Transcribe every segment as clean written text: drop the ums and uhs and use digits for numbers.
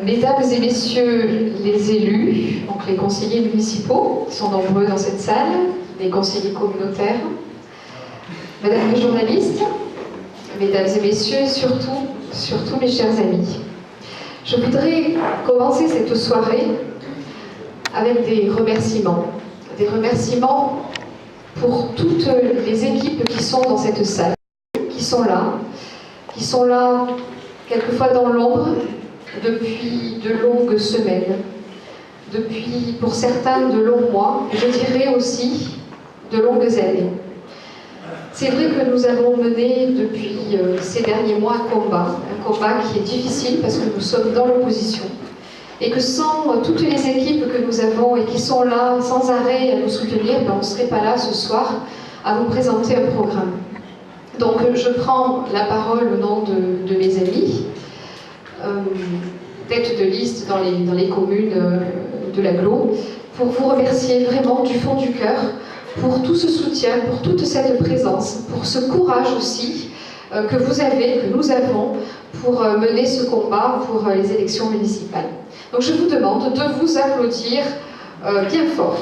Mesdames et messieurs les élus, donc les conseillers municipaux, qui sont nombreux dans cette salle, les conseillers communautaires, mesdames les journalistes, mesdames et messieurs, et surtout mes chers amis. Je voudrais commencer cette soirée avec des remerciements pour toutes les équipes qui sont dans cette salle, qui sont là quelquefois dans l'ombre, depuis de longues semaines, depuis pour certains de longs mois, je dirais aussi de longues années. C'est vrai que nous avons mené depuis ces derniers mois un combat qui est difficile parce que nous sommes dans l'opposition et que sans toutes les équipes que nous avons et qui sont là sans arrêt à nous soutenir, on ne serait pas là ce soir à vous présenter un programme. Donc je prends la parole au nom de mes amis, tête de liste dans les communes de l'Agglo, pour vous remercier vraiment du fond du cœur pour tout ce soutien, pour toute cette présence, pour ce courage aussi que vous avez, que nous avons, pour mener ce combat pour les élections municipales. Donc je vous demande de vous applaudir bien fort.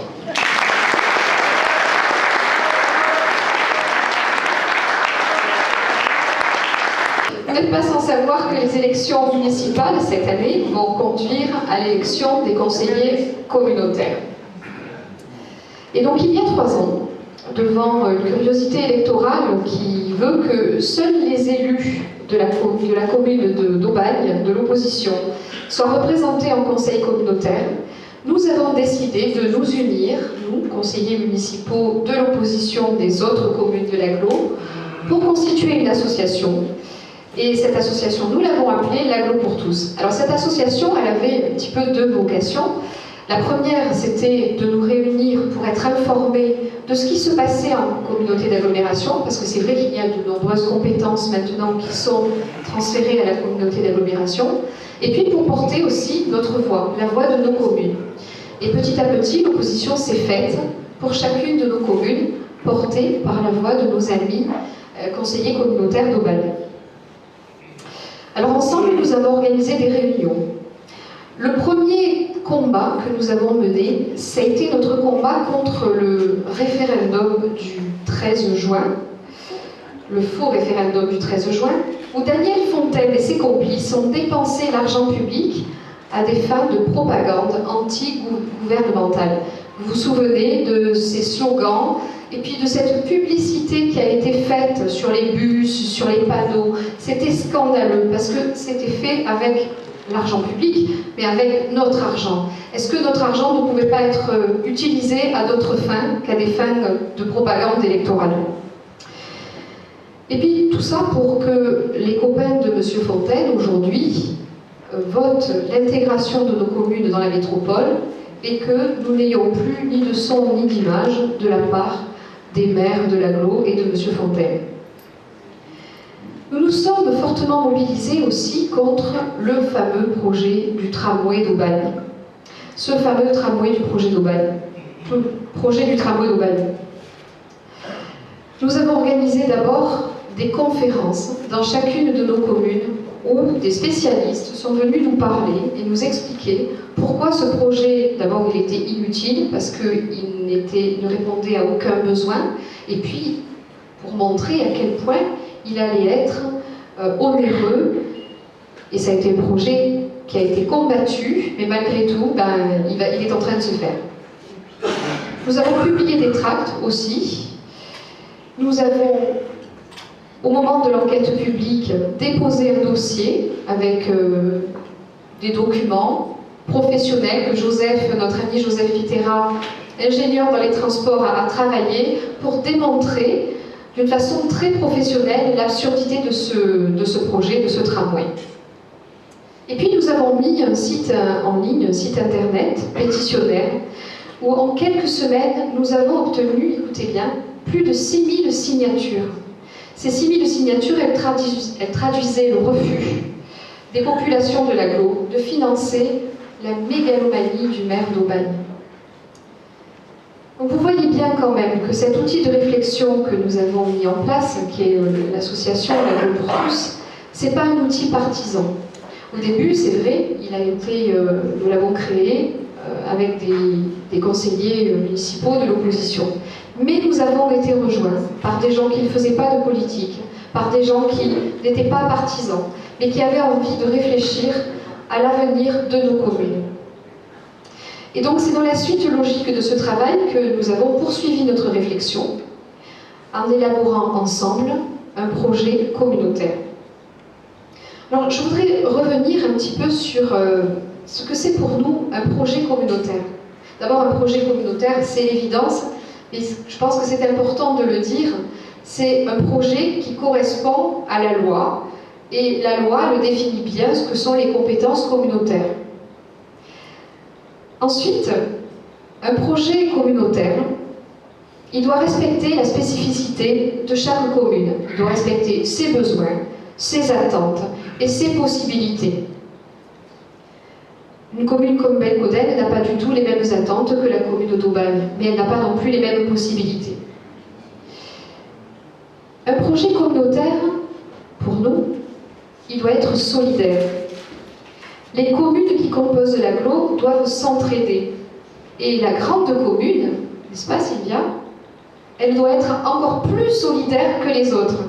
Vous n'êtes pas sans savoir que les élections municipales, cette année, vont conduire à l'élection des conseillers communautaires. Et donc, il y a 3 ans, devant une curiosité électorale qui veut que seuls les élus de la commune d'Aubagne, de l'opposition, soient représentés en conseil communautaire, nous avons décidé de nous unir, nous, conseillers municipaux de l'opposition des autres communes de l'Agglo, pour constituer une association. Et cette association, nous l'avons appelée l'Agglo pour tous. Alors cette association, elle avait un petit peu 2 vocations. La première, c'était de nous réunir pour être informés de ce qui se passait en communauté d'agglomération, parce que c'est vrai qu'il y a de nombreuses compétences maintenant qui sont transférées à la communauté d'agglomération, et puis pour porter aussi notre voix, la voix de nos communes. Et petit à petit, l'opposition s'est faite pour chacune de nos communes, portée par la voix de nos amis conseillers communautaires d'Aubagne. Alors ensemble, nous avons organisé des réunions. Le premier combat que nous avons mené, ça a été notre combat contre le référendum du 13 juin, le faux référendum du 13 juin, où Daniel Fontaine et ses complices ont dépensé l'argent public à des fins de propagande anti-gouvernementale. Vous vous souvenez de ces slogans et puis de cette publicité qui a été faite sur les bus, sur les panneaux. C'était scandaleux parce que c'était fait avec l'argent public, mais avec notre argent. Est-ce que notre argent ne pouvait pas être utilisé à d'autres fins qu'à des fins de propagande électorale? Et puis tout ça pour que les copains de M. Fontaine, aujourd'hui, votent l'intégration de nos communes dans la métropole et que nous n'ayons plus ni de son ni d'image de la part des maires de l'Agglo et de M. Fontaine. Nous nous sommes fortement mobilisés aussi contre le fameux projet du tramway d'Aubagne. Ce fameux tramway du projet d'Aubagne. Le projet du tramway d'Aubagne. Nous avons organisé d'abord des conférences dans chacune de nos communes où des spécialistes sont venus nous parler et nous expliquer pourquoi ce projet, d'abord il était inutile parce qu'il ne répondait à aucun besoin, et puis pour montrer à quel point il allait être onéreux, et ça a été un projet qui a été combattu, mais malgré tout, il est en train de se faire. Nous avons publié des tracts aussi. Nous avons, au moment de l'enquête publique, déposé un dossier avec des documents professionnels que notre ami Joseph Pitera, ingénieur dans les transports, a travaillé pour démontrer d'une façon très professionnelle l'absurdité de ce projet, de ce tramway. Et puis nous avons mis un site en ligne, un site internet pétitionnaire, où en quelques semaines, nous avons obtenu, écoutez bien, plus de 6000 signatures. Ces 6000 signatures, elles traduisaient le refus des populations de l'Agglo de financer la mégalomanie du maire d'Aubagne. Donc vous voyez bien quand même que cet outil de réflexion que nous avons mis en place, qui est l'association l'Agglo pour tous, c'est pas un outil partisan. Au début, c'est vrai, nous l'avons créé avec des conseillers municipaux de l'opposition. Mais nous avons été rejoints par des gens qui ne faisaient pas de politique, par des gens qui n'étaient pas partisans, mais qui avaient envie de réfléchir à l'avenir de nos communes. Et donc c'est dans la suite logique de ce travail que nous avons poursuivi notre réflexion en élaborant ensemble un projet communautaire. Alors je voudrais revenir un petit peu sur ce que c'est pour nous un projet communautaire. D'abord, un projet communautaire, c'est l'évidence, mais je pense que c'est important de le dire, c'est un projet qui correspond à la loi, et la loi le définit bien, ce que sont les compétences communautaires. Ensuite, un projet communautaire, il doit respecter la spécificité de chaque commune. Il doit respecter ses besoins, ses attentes et ses possibilités. Une commune comme Belconnen n'a pas du tout les mêmes attentes que la commune d'Aubagne, mais elle n'a pas non plus les mêmes possibilités. Un projet communautaire, pour nous, il doit être solidaire. Les communes qui composent l'agglo doivent s'entraider. Et la grande commune, n'est-ce pas Sylvia, elle doit être encore plus solidaire que les autres.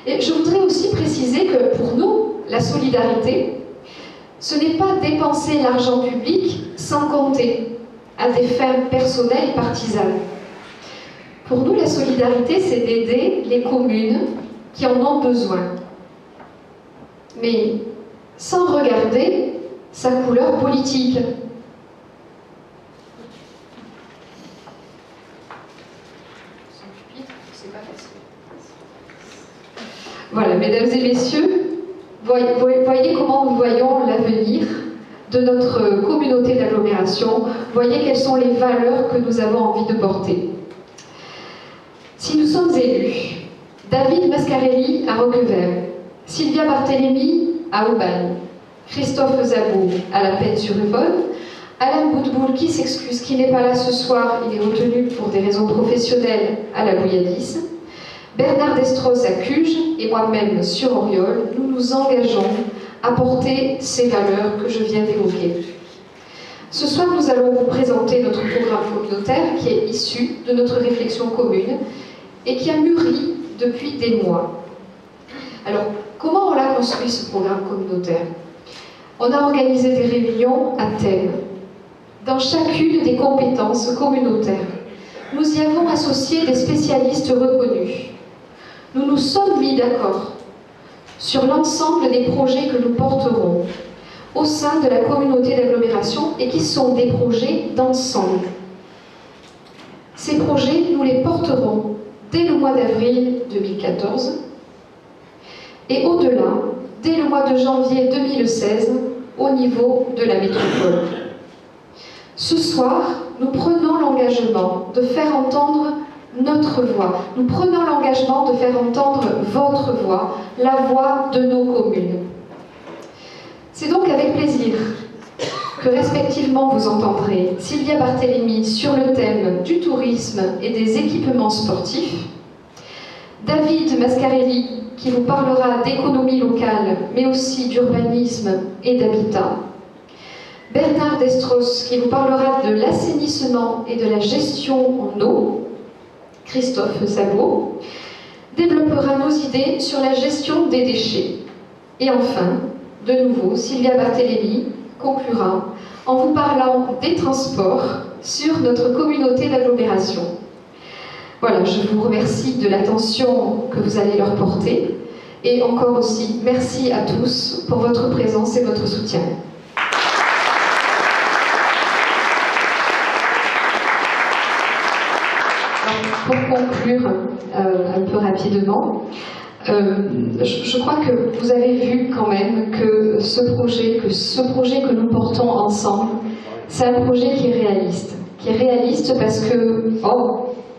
Et je voudrais aussi préciser que pour nous, la solidarité, ce n'est pas dépenser l'argent public sans compter à des fins personnelles et partisanes. Pour nous, la solidarité, c'est d'aider les communes qui en ont besoin. Mais sans regarder sa couleur politique. Voilà, mesdames et messieurs, voyez comment nous voyons l'avenir de notre communauté d'agglomération, voyez quelles sont les valeurs que nous avons envie de porter. Si nous sommes élus, David Mascarelli à Roquevert, Sylvia Barthélémy à Aubagne, Christophe Zabou à La Penne-sur-Yvonne, Alain Boudboul qui s'excuse, qui n'est pas là ce soir, il est retenu pour des raisons professionnelles à la Bouilladis, Bernard Destros à Cuges et moi-même sur Auriol, nous nous engageons à porter ces valeurs que je viens d'évoquer. Ce soir, nous allons vous présenter notre programme communautaire qui est issu de notre réflexion commune et qui a mûri depuis des mois. Alors, comment on l'a construit ce programme communautaire? On a organisé des réunions à thème, dans chacune des compétences communautaires. Nous y avons associé des spécialistes reconnus. Nous nous sommes mis d'accord sur l'ensemble des projets que nous porterons au sein de la communauté d'agglomération et qui sont des projets d'ensemble. Ces projets, nous les porterons dès le mois d'avril 2014 et au-delà, dès le mois de janvier 2016, au niveau de la métropole. Ce soir, nous prenons l'engagement de faire entendre notre voix. Nous prenons l'engagement de faire entendre votre voix, la voix de nos communes. C'est donc avec plaisir que respectivement vous entendrez Sylvia Barthélémy sur le thème du tourisme et des équipements sportifs, David Mascarelli qui vous parlera d'économie locale mais aussi d'urbanisme et d'habitat, Bernard Destros qui vous parlera de l'assainissement et de la gestion en eau, Christophe Zabot développera nos idées sur la gestion des déchets. Et enfin, de nouveau, Sylvia Barthélémy conclura en vous parlant des transports sur notre communauté d'agglomération. Voilà, je vous remercie de l'attention que vous allez leur porter. Et encore aussi, merci à tous pour votre présence et votre soutien. Pour conclure un peu rapidement, je crois que vous avez vu quand même que ce projet que nous portons ensemble, c'est un projet qui est réaliste. Qui est réaliste parce que,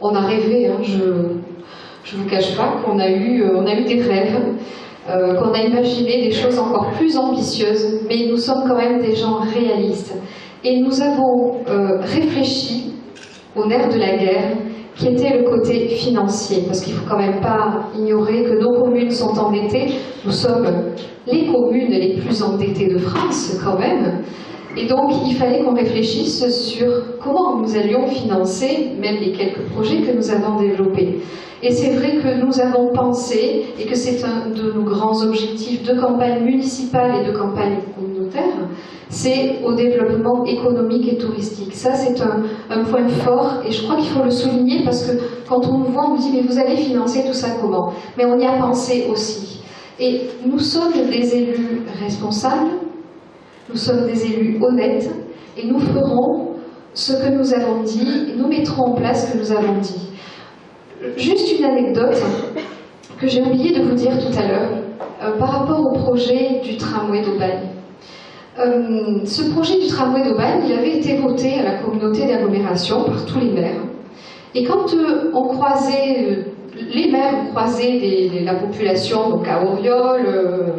on a rêvé, hein, je ne vous cache pas qu'on a eu des rêves, qu'on a imaginé des choses encore plus ambitieuses, mais nous sommes quand même des gens réalistes. Et nous avons réfléchi au nerf de la guerre qui était le côté financier, parce qu'il ne faut quand même pas ignorer que nos communes sont endettées. Nous sommes les communes les plus endettées de France quand même. Et donc il fallait qu'on réfléchisse sur comment nous allions financer même les quelques projets que nous avons développés. Et c'est vrai que nous avons pensé, et que c'est un de nos grands objectifs de campagne municipale et de campagne communautaire, c'est au développement économique et touristique. Ça, c'est un point fort, et je crois qu'il faut le souligner, parce que quand on nous voit, on nous dit « mais vous allez financer tout ça comment ?» Mais on y a pensé aussi. Et nous sommes des élus responsables, nous sommes des élus honnêtes, et nous ferons ce que nous avons dit, et nous mettrons en place ce que nous avons dit. Juste une anecdote que j'ai oublié de vous dire tout à l'heure, par rapport au projet du tramway d'Aubagne. Ce projet du tramway d'Aubagne, il avait été voté à la communauté d'agglomération par tous les maires. Et quand on croisait, les maires ont croisé la population, donc à Auriol,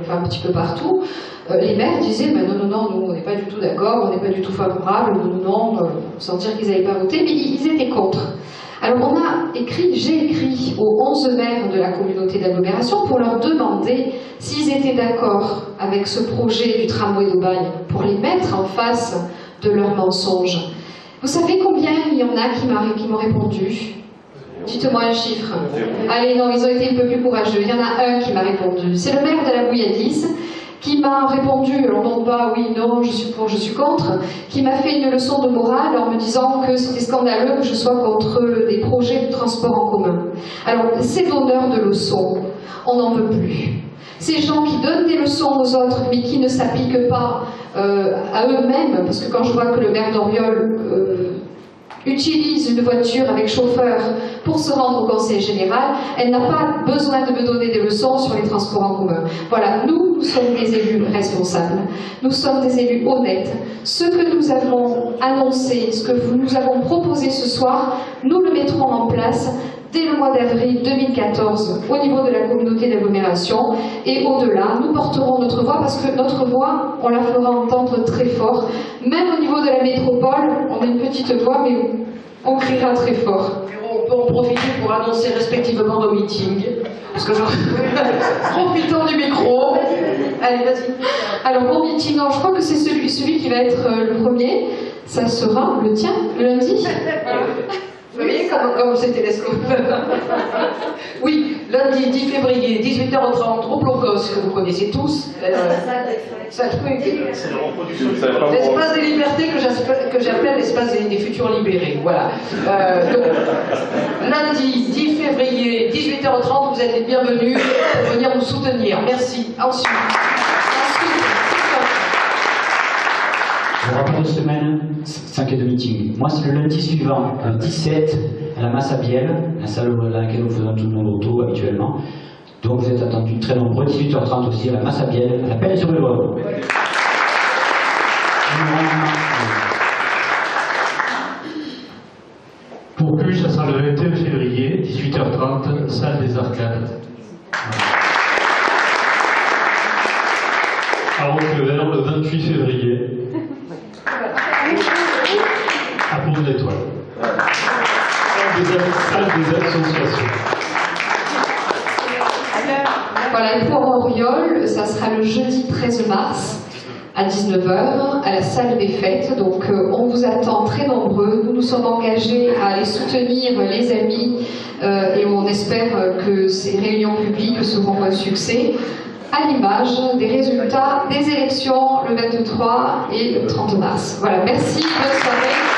enfin un petit peu partout, les maires disaient ben non, nous on n'est pas du tout d'accord, on n'est pas du tout favorable, non, sans dire qu'ils n'avaient pas voté, mais ils étaient contre. Alors j'ai écrit aux 11 maires de la communauté d'agglomération pour leur demander s'ils étaient d'accord avec ce projet du tramway d'Aubagne, pour les mettre en face de leurs mensonges. Vous savez combien il y en a qui m'ont répondu? Dites-moi un chiffre. Allez, non, ils ont été un peu plus courageux. Il y en a un qui m'a répondu. C'est le maire de la Bouilladise qui m'a répondu, alors non pas oui, non, je suis pour, je suis contre, qui m'a fait une leçon de morale en me disant que c'était scandaleux que je sois contre des projets de transport en commun. Alors, ces donneurs de leçons, on n'en veut plus. Ces gens qui donnent des leçons aux autres, mais qui ne s'appliquent pas à eux-mêmes, parce que quand je vois que le maire d'Auriol utilise une voiture avec chauffeur pour se rendre au conseil général, elle n'a pas besoin de me donner des leçons sur les transports en commun. Voilà, nous sommes des élus responsables, nous sommes des élus honnêtes. Ce que nous avons annoncé, ce que nous avons proposé ce soir, nous le mettrons en place dès le mois d'avril 2014 au niveau de la communauté d'agglomération, et au-delà, nous porterons notre voix, parce que notre voix, on la fera entendre très fort. Même au niveau de la métropole, on a une petite voix, mais on criera très fort. On peut en profiter pour annoncer respectivement nos meetings, parce que profitons du micro. Allez, vas-y. Alors mon meeting, je crois que c'est celui qui va être le premier, ça sera le tien, le lundi. Vous voyez comme c'est télescope. Oui, lundi 10 février, 18h30, au Blocos, que vous connaissez tous. L'espace des libertés que j'appelle l'espace des futurs libérés. Voilà. Donc, lundi 10 février, 18h30, vous êtes les bienvenus pour venir nous soutenir. Merci. Ensuite. Je vous rappelle 2 semaines, 5 et de meeting. Moi, c'est le lundi suivant, le 17, à la Masse à Biel, la salle dans laquelle nous faisons tous nos lotos habituellement. Donc vous êtes attendus très nombreux, 18h30 aussi, à la Masse à Biel, à la Pelle-sur-le-Loire. Pour Puge, ça sera le 21 février, 18h30, salle des Arcades. À Roquevert, le 28 février. À Pont-de-l'Étoile. Salle des associations. Voilà, et pour Auriol, ça sera le jeudi 13 mars à 19h à la salle des fêtes. Donc on vous attend très nombreux. Nous nous sommes engagés à aller soutenir les amis et on espère que ces réunions publiques seront un succès, à l'image des résultats des élections le 23 et le 30 mars. Voilà, merci, bonne soirée.